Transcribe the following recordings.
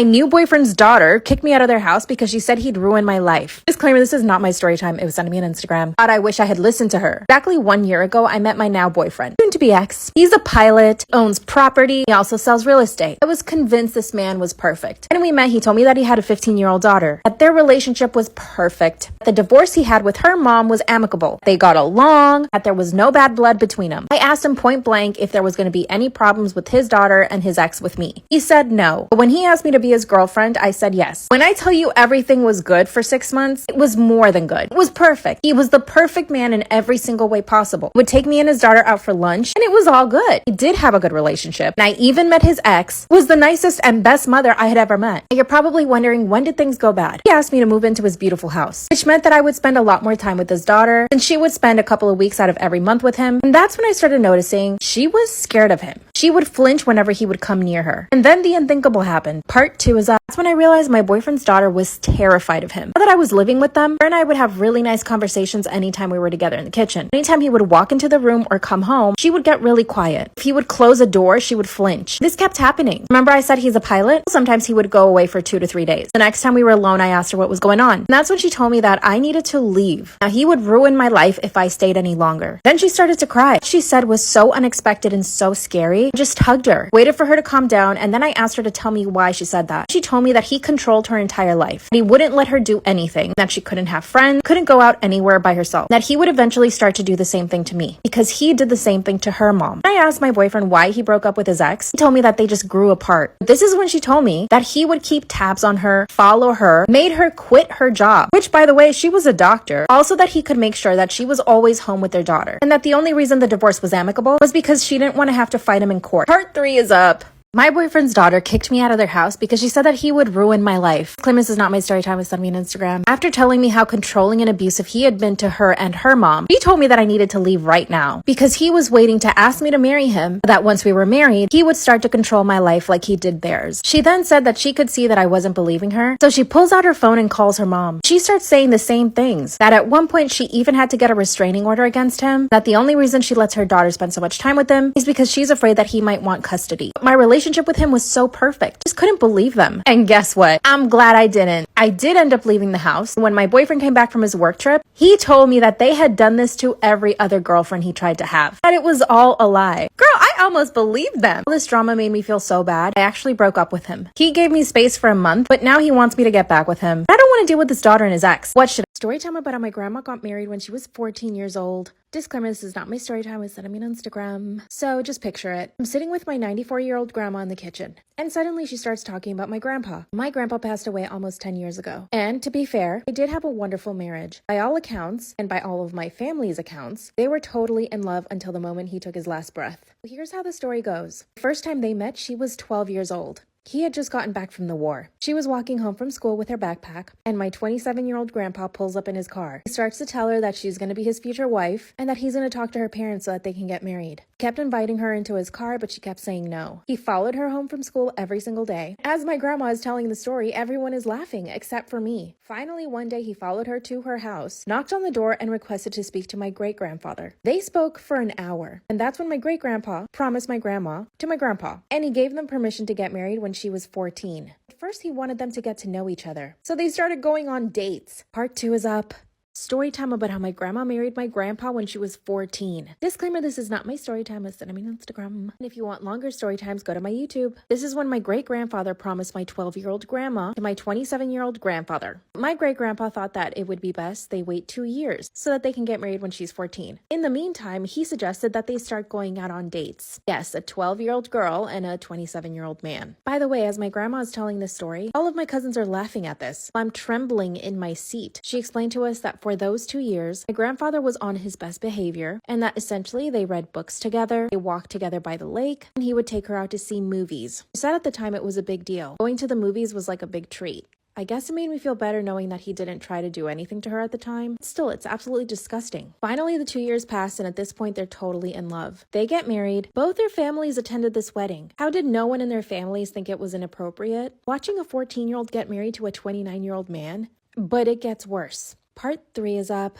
My new boyfriend's daughter kicked me out of their house because she said he'd ruin my life. Disclaimer, this is not my story time. It was sent to me on Instagram. God, I wish I had listened to her. Exactly 1 year ago, I met my now boyfriend, soon to be ex. He's a pilot, owns property, he also sells real estate. I was convinced this man was perfect. When we met, he told me that he had a 15-year-old daughter, that their relationship was perfect. The divorce he had with her mom was amicable. They got along, that there was no bad blood between them. I asked him point blank if there was going to be any problems with his daughter and his ex with me. He said no. But when he asked me to be his girlfriend, I said yes. When I tell you everything was good for 6 months, it was more than good. It was perfect. He was the perfect man in every single way possible. He would take me and his daughter out for lunch, and it was all good. He did have a good relationship. And I even met his ex, who was the nicest and best mother I had ever met. And you're probably wondering, when did things go bad? He asked me to move into his beautiful house, which meant that I would spend a lot more time with his daughter, and she would spend a couple of weeks out of every month with him. And that's when I started noticing she was scared of him. She would flinch whenever he would come near her. And then the unthinkable happened. Part 2 is up. That's when I realized my boyfriend's daughter was terrified of him. Now that I was living with them, her and I would have really nice conversations anytime we were together in the kitchen. Anytime he would walk into the room or come home, she would get really quiet. If he would close a door, she would flinch. This kept happening. Remember I said he's a pilot? Sometimes he would go away for 2 to 3 days. The next time we were alone, I asked her what was going on. And that's when she told me that I needed to leave. Now he would ruin my life if I stayed any longer. Then she started to cry. What she said was so unexpected and so scary. I just hugged her, waited for her to calm down, and then I asked her to tell me why she said that. She told me that he controlled her entire life. That he wouldn't let her do anything. That she couldn't have friends, couldn't go out anywhere by herself. That he would eventually start to do the same thing to me because he did the same thing to her mom. I asked my boyfriend why he broke up with his ex. He told me that they just grew apart. This is when she told me that he would keep tabs on her, follow her, made her quit her job, which by the way, she was a doctor. Also that he could make sure that she was always home with their daughter. And that the only reason the divorce was amicable was because she didn't want to have to fight him in court. Part 3 is up. My boyfriend's daughter kicked me out of their house because she said that he would ruin my life. Claim this is not my story time. It sent me on Instagram. After telling me how controlling and abusive he had been to her and her mom, he told me that I needed to leave right now because he was waiting to ask me to marry him, that once we were married, he would start to control my life like he did theirs. She then said that she could see that I wasn't believing her, so she pulls out her phone and calls her mom. She starts saying the same things, that at one point she even had to get a restraining order against him, that the only reason she lets her daughter spend so much time with him is because she's afraid that he might want custody. My relationship with him was so perfect. Just couldn't believe them. And guess what? I'm glad I didn't. I did end up leaving the house. When my boyfriend came back from his work trip, he told me that they had done this to every other girlfriend he tried to have. That it was all a lie. Girl, I almost believed them. All this drama made me feel so bad. I actually broke up with him. He gave me space for a month, but now he wants me to get back with him. I don't want to deal with his daughter and his ex. What should I? Story time about how my grandma got married when she was 14 years old. Disclaimer, this is not my story time. It's sent to me on Instagram. So just picture it. I'm sitting with my 94-year-old grandma in the kitchen, and suddenly she starts talking about my grandpa. My grandpa passed away almost 10 years ago. And to be fair, they did have a wonderful marriage. By all accounts, and by all of my family's accounts, they were totally in love until the moment he took his last breath. Here's how the story goes. The first time they met, she was 12 years old. He had just gotten back from the war. She was walking home from school with her backpack, and my 27-year-old grandpa pulls up in his car. He starts to tell her that she's going to be his future wife and that he's going to talk to her parents so that they can get married. He kept inviting her into his car, but she kept saying no. He followed her home from school every single day. As my grandma is telling the story, everyone is laughing except for me. Finally, one day he followed her to her house, knocked on the door, and requested to speak to my great-grandfather. They spoke for an hour, and that's when my great-grandpa promised my grandma to my grandpa, and he gave them permission to get married when she was 14. At first, he wanted them to get to know each other, so they started going on dates. Part 2 is up. Story time about how my grandma married my grandpa when she was 14. Disclaimer, this is not my story time. It's sent me on Instagram. And if you want longer story times, go to my YouTube. This is when my great-grandfather promised my 12-year-old grandma to my 27-year-old grandfather. My great-grandpa thought that it would be best they wait 2 years so that they can get married when she's 14. In the meantime, he suggested that they start going out on dates. Yes, a 12-year-old girl and a 27-year-old man. By the way, as my grandma is telling this story, all of my cousins are laughing at this. I'm trembling in my seat. She explained to us that for those 2 years, my grandfather was on his best behavior, and that essentially they read books together, they walked together by the lake, and he would take her out to see movies. She said at the time it was a big deal. Going to the movies was like a big treat. I guess it made me feel better knowing that he didn't try to do anything to her at the time. Still, it's absolutely disgusting. Finally, the 2 years passed, and at this point, they're totally in love. They get married. Both their families attended this wedding. How did no one in their families think it was inappropriate? Watching a 14-year-old get married to a 29-year-old man? But it gets worse. Part 3 is up.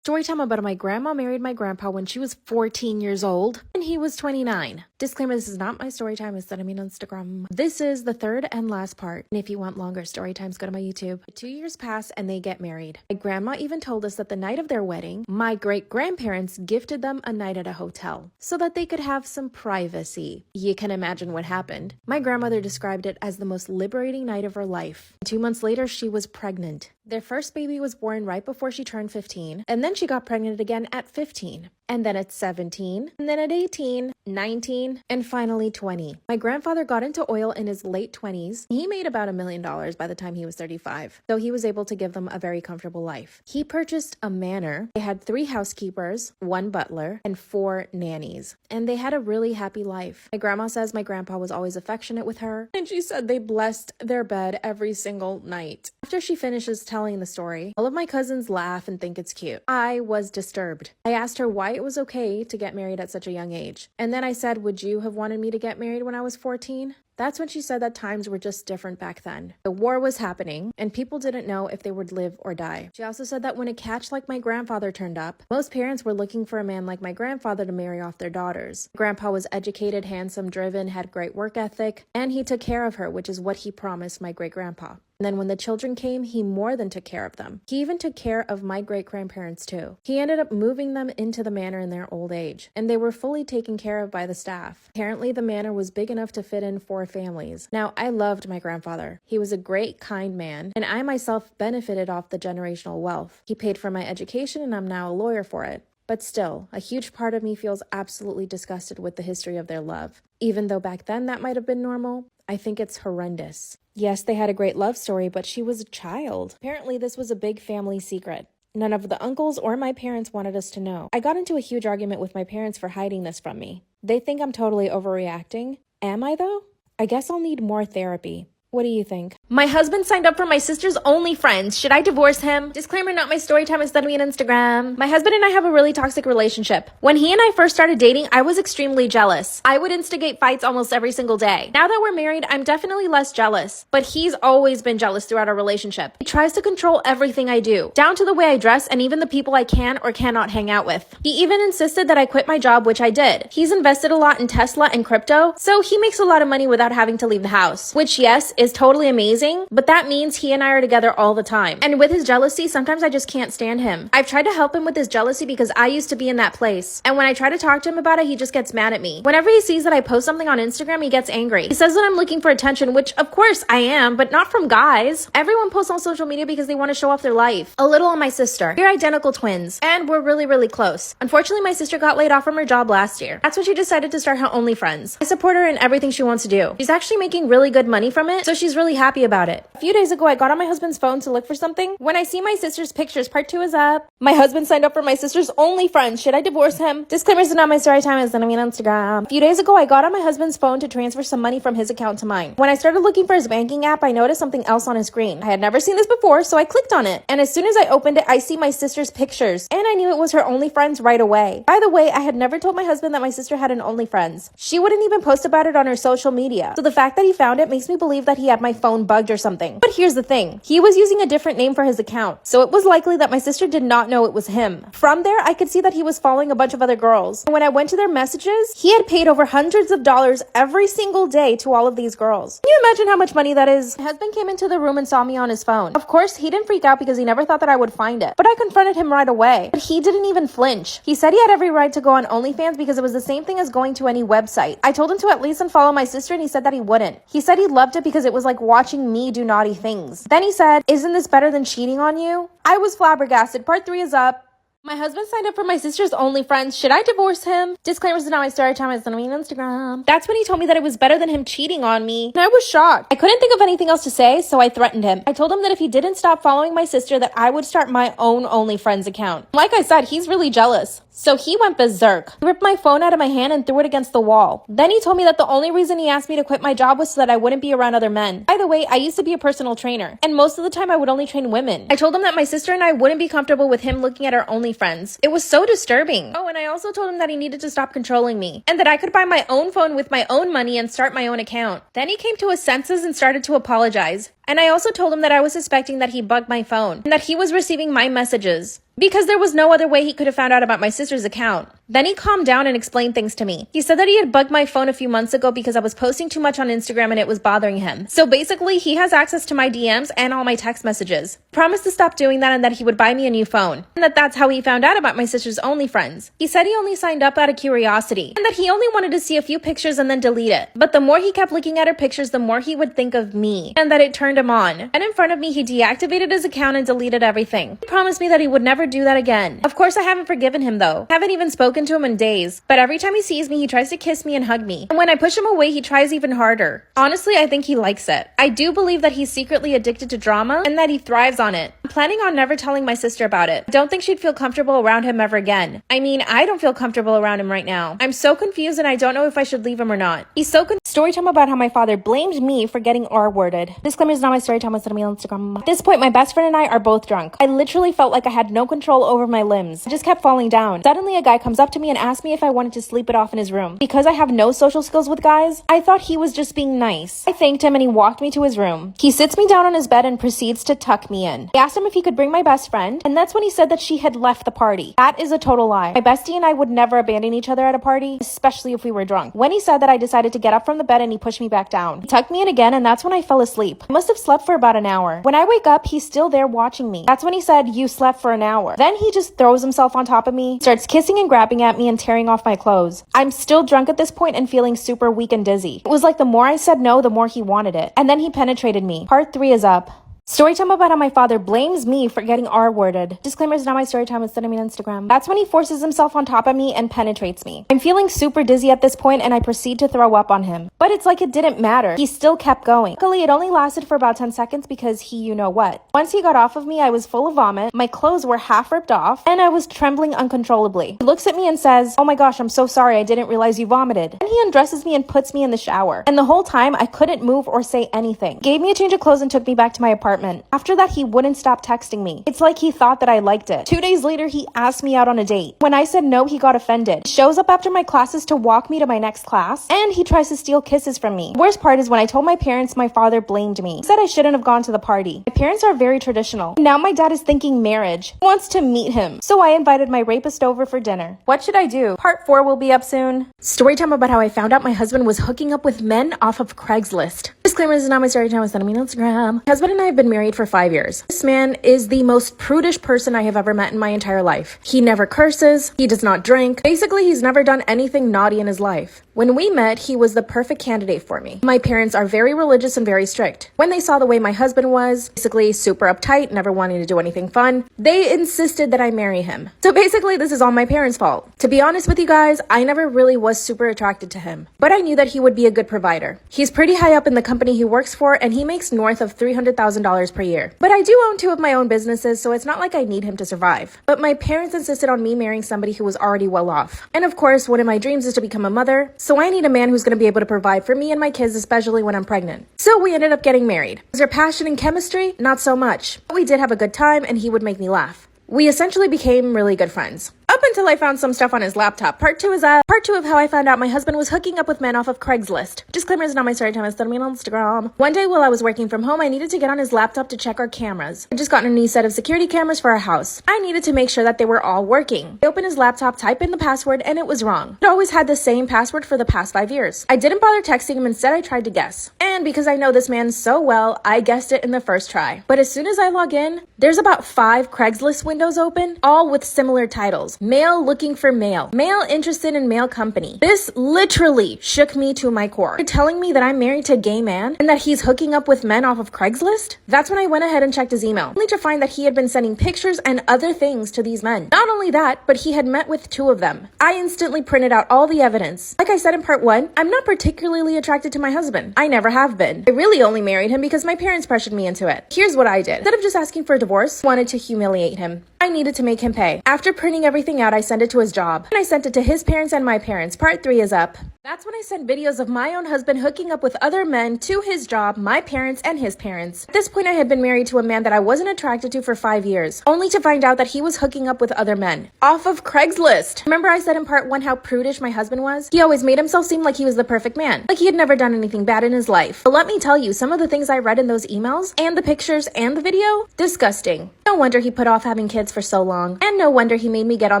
Story time about my grandma married my grandpa when she was 14 years old and he was 29. Disclaimer, this is not my story time. It's sent me on Instagram. This is the third and last part. And if you want longer story times, go to my YouTube. 2 years pass and they get married. My grandma even told us that the night of their wedding, my great-grandparents gifted them a night at a hotel so that they could have some privacy. You can imagine what happened. My grandmother described it as the most liberating night of her life. 2 months later, she was pregnant. Their first baby was born right before she turned 15, and then she got pregnant again at 15, and then at 17, and then at 18, 19, and finally 20. My grandfather got into oil in his late 20s. He made about $1 million by the time he was 35, so he was able to give them a very comfortable life. He purchased a manor. They had 3 housekeepers, 1 butler, and 4 nannies, and they had a really happy life. My grandma says my grandpa was always affectionate with her, and she said they blessed their bed every single night. After she finishes telling the story, all of my cousins laugh and think it's cute. I was disturbed. I asked her why it was okay to get married at such a young age. And then I said, would you have wanted me to get married when I was 14? That's when she said that times were just different back then. The war was happening, and people didn't know if they would live or die. She also said that when a catch like my grandfather turned up, most parents were looking for a man like my grandfather to marry off their daughters. Grandpa was educated, handsome, driven, had great work ethic, and he took care of her, which is what he promised my great-grandpa. And then when the children came, he more than took care of them. He even took care of my great-grandparents too. He ended up moving them into the manor in their old age, and they were fully taken care of by the staff. Apparently, the manor was big enough to fit in 4 families. Now, I loved my grandfather. He was a great, kind man, and I myself benefited off the generational wealth. He paid for my education, and I'm now a lawyer for it. But still, a huge part of me feels absolutely disgusted with the history of their love. Even though back then that might have been normal, I think it's horrendous. Yes, they had a great love story, but she was a child. Apparently, this was a big family secret. None of the uncles or my parents wanted us to know. I got into a huge argument with my parents for hiding this from me. They think I'm totally overreacting. Am I, though? I guess I'll need more therapy. What do you think? My husband signed up for my sister's OnlyFriends. Should I divorce him? Disclaimer, not my story time. It's send me on Instagram. My husband and I have a really toxic relationship. When he and I first started dating, I was extremely jealous. I would instigate fights almost every single day. Now that we're married, I'm definitely less jealous. But he's always been jealous throughout our relationship. He tries to control everything I do, down to the way I dress and even the people I can or cannot hang out with. He even insisted that I quit my job, which I did. He's invested a lot in Tesla and crypto, so he makes a lot of money without having to leave the house, which, yes, is totally amazing, but that means he and I are together all the time. And with his jealousy, sometimes I just can't stand him. I've tried to help him with his jealousy because I used to be in that place. And when I try to talk to him about it, he just gets mad at me. Whenever he sees that I post something on Instagram, he gets angry. He says that I'm looking for attention, which of course I am, but not from guys. Everyone posts on social media because they want to show off their life. A little on my sister. We're identical twins, and we're really, really close. Unfortunately, my sister got laid off from her job last year. That's when she decided to start her OnlyFriends. I support her in everything she wants to do. She's actually making really good money from it, so she's really happy about it. A few days ago, I got on my husband's phone to look for something. When I see my sister's pictures, part 2 is up. My husband signed up for my sister's OnlyFriends. Should I divorce him? Disclaimers are not my story time. It's send me on Instagram. A few days ago, I got on my husband's phone to transfer some money from his account to mine. When I started looking for his banking app, I noticed something else on his screen. I had never seen this before, so I clicked on it. And as soon as I opened it, I see my sister's pictures. And I knew it was her OnlyFriends right away. By the way, I had never told my husband that my sister had an OnlyFriends. She wouldn't even post about it on her social media. So the fact that he found it makes me believe that he had my phone bugged or something. But here's the thing. He was using a different name for his account, so it was likely that my sister did not know it was him. From there, I could see that he was following a bunch of other girls. And when I went to their messages, he had paid over hundreds of dollars every single day to all of these girls. Can you imagine how much money that is? My husband came into the room and saw me on his phone. Of course, he didn't freak out because he never thought that I would find it. But I confronted him right away. But he didn't even flinch. He said he had every right to go on OnlyFans because it was the same thing as going to any website. I told him to at least unfollow my sister, and he said that he wouldn't. He said he loved it because it was like watching me do naughty things. Then he said, "Isn't this better than cheating on you?" I was flabbergasted. Part 3 is up. My husband signed up for my sister's OnlyFriends. Should I divorce him? Disclaimers are not my story time. It's on me on Instagram. That's when he told me that it was better than him cheating on me. And I was shocked. I couldn't think of anything else to say, so I threatened him. I told him that if he didn't stop following my sister, that I would start my own OnlyFriends account. Like I said, he's really jealous. So he went berserk. He ripped my phone out of my hand and threw it against the wall. Then he told me that the only reason he asked me to quit my job was so that I wouldn't be around other men. By the way, I used to be a personal trainer, and most of the time I would only train women. I told him that my sister and I wouldn't be comfortable with him looking at our OnlyFriends. It was so disturbing. Oh, and I also told him that he needed to stop controlling me, and that I could buy my own phone with my own money and start my own account. Then he came to his senses and started to apologize. And I also told him that I was suspecting that he bugged my phone, and that he was receiving my messages. because there was no other way he could have found out about my sister's account. Then he calmed down and explained things to me. He said that he had bugged my phone a few months ago because I was posting too much on Instagram and it was bothering him. So basically, he has access to my DMs and all my text messages. Promised to stop doing that and that he would buy me a new phone. And that's how he found out about my sister's OnlyFriends. He said he only signed up out of curiosity and that he only wanted to see a few pictures and then delete it. But the more he kept looking at her pictures, the more he would think of me and that it turned him on. And in front of me, he deactivated his account and deleted everything. He promised me that he would never do that again. Of course, I haven't forgiven him though. Haven't even spoken to him in days. But every time he sees me, he tries to kiss me and hug me. And when I push him away, he tries even harder. Honestly, I think he likes it. I do believe that he's secretly addicted to drama and that he thrives on it. I'm planning on never telling my sister about it. I don't think she'd feel comfortable around him ever again. I mean, I don't feel comfortable around him right now. I'm so confused and I don't know if I should leave him or not. He's so Storytime about how my father blamed me for getting R-worded. Disclaimer is not my story time, it's on Instagram. At this point, my best friend and I are both drunk. I literally felt like I had no control over my limbs. I just kept falling down. Suddenly, a guy comes up to me and asks me if I wanted to sleep it off in his room. Because I have no social skills with guys, I thought he was just being nice. I thanked him and he walked me to his room. He sits me down on his bed and proceeds to tuck me in. I asked him if he could bring my best friend, and that's when he said that she had left the party. That is a total lie. My bestie and I would never abandon each other at a party, especially if we were drunk. When he said that, I decided to get up from the bed and he pushed me back down. He tucked me in again, and that's when I fell asleep. I must have slept for about an hour. When I wake up, he's still there watching me. That's when he said, "You slept for an hour." Then he just throws himself on top of me, starts kissing and grabbing at me and tearing off my clothes. I'm still drunk at this point and feeling super weak and dizzy. It was like the more I said no, the more he wanted it. And then he penetrated me. Part 3 is up. Storytime about how my father blames me for getting R-worded. Disclaimer is not my storytime, it's on Instagram. That's when he forces himself on top of me and penetrates me. I'm feeling super dizzy at this point and I proceed to throw up on him. But it's like it didn't matter. He still kept going. Luckily, it only lasted for about 10 seconds because he you know what. Once he got off of me, I was full of vomit, my clothes were half ripped off, and I was trembling uncontrollably. He looks at me and says, "Oh my gosh, I'm so sorry, I didn't realize you vomited." And he undresses me and puts me in the shower. And the whole time, I couldn't move or say anything. Gave me a change of clothes and took me back to my apartment. After that, he wouldn't stop texting me. It's like he thought that I liked it. 2 days later, he asked me out on a date. When I said no, he got offended. He shows up after my classes to walk me to my next class, and he tries to steal kisses from me. The worst part is when I told my parents, my father blamed me. He said I shouldn't have gone to the party. My parents are very traditional. Now my dad is thinking marriage. He wants to meet him. So I invited my rapist over for dinner. What should I do? Part 4 will be up soon. Storytime about how I found out my husband was hooking up with men off of Craigslist. Disclaimer, this is not my storytime, it's on Instagram. My husband and I have been married for 5 years. This man is the most prudish person I have ever met in my entire life. He never curses. He does not drink. Basically, he's never done anything naughty in his life. When we met, he was the perfect candidate for me. My parents are very religious and very strict. When they saw the way my husband was, basically super uptight, never wanting to do anything fun, they insisted that I marry him. So basically, this is all my parents' fault. To be honest with you guys, I never really was super attracted to him, but I knew that he would be a good provider. He's pretty high up in the company he works for, and he makes north of $300,000 per year. But I do own 2 of my own businesses, so it's not like I need him to survive. But my parents insisted on me marrying somebody who was already well off. And of course, one of my dreams is to become a mother, so I need a man who's going to be able to provide for me and my kids, especially when I'm pregnant. So we ended up getting married. Was there passion and chemistry? Not so much. But we did have a good time, and he would make me laugh. We essentially became really good friends. Up until I found some stuff on his laptop. Part 2 is Part 2 of how I found out my husband was hooking up with men off of Craigslist. Disclaimer is not my story time, it's on Instagram. One day while I was working from home, I needed to get on his laptop to check our cameras. I just gotten a new set of security cameras for our house. I needed to make sure that they were all working. I opened his laptop, typed in the password, and it was wrong. It always had the same password for the past 5 years. I didn't bother texting him, instead I tried to guess. And because I know this man so well, I guessed it in the first try. But as soon as I log in, there's about 5 Craigslist windows open, all with similar titles. Male looking for male. Male interested in male company. This literally shook me to my core. You're telling me that I'm married to a gay man and that he's hooking up with men off of Craigslist? That's when I went ahead and checked his email, only to find that he had been sending pictures and other things to these men. Not only that, but he had met with 2 of them. I instantly printed out all the evidence. Like I said in part 1, I'm not particularly attracted to my husband. I never have been. I really only married him because my parents pressured me into it. Here's what I did. Instead of just asking for a divorce, I wanted to humiliate him. I needed to make him pay. After printing everything out, I sent it to his job. And I sent it to his parents and my parents. Part 3 is up. That's when I sent videos of my own husband hooking up with other men to his job, my parents, and his parents. At this point, I had been married to a man that I wasn't attracted to for 5 years, only to find out that he was hooking up with other men off of Craigslist. Remember I said in part 1 how prudish my husband was? He always made himself seem like he was the perfect man, like he had never done anything bad in his life. But let me tell you, some of the things I read in those emails, and the pictures, and the video, disgusting. No wonder he put off having kids for so long. And no wonder he made me get on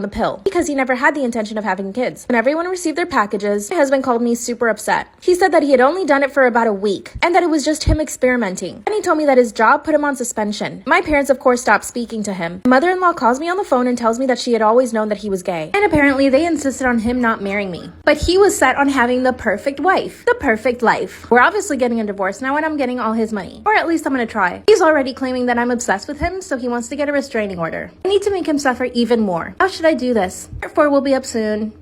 the pill, because he never had the intention of having kids. When everyone received their packages, my husband called me super upset. He said that he had only done it for about a week, and that it was just him experimenting. And he told me that his job put him on suspension. My parents, of course, stopped speaking to him. My mother-in-law calls me on the phone and tells me that she had always known that he was gay. And apparently they insisted on him not marrying me. But he was set on having the perfect wife. The perfect life. We're obviously getting a divorce now, and I'm getting all his money. Or at least I'm gonna try. He's already claiming that I'm obsessed with him, so he wants to get a restraining order. I need to make him suffer even more. How should I do this? Part 4 will be up soon.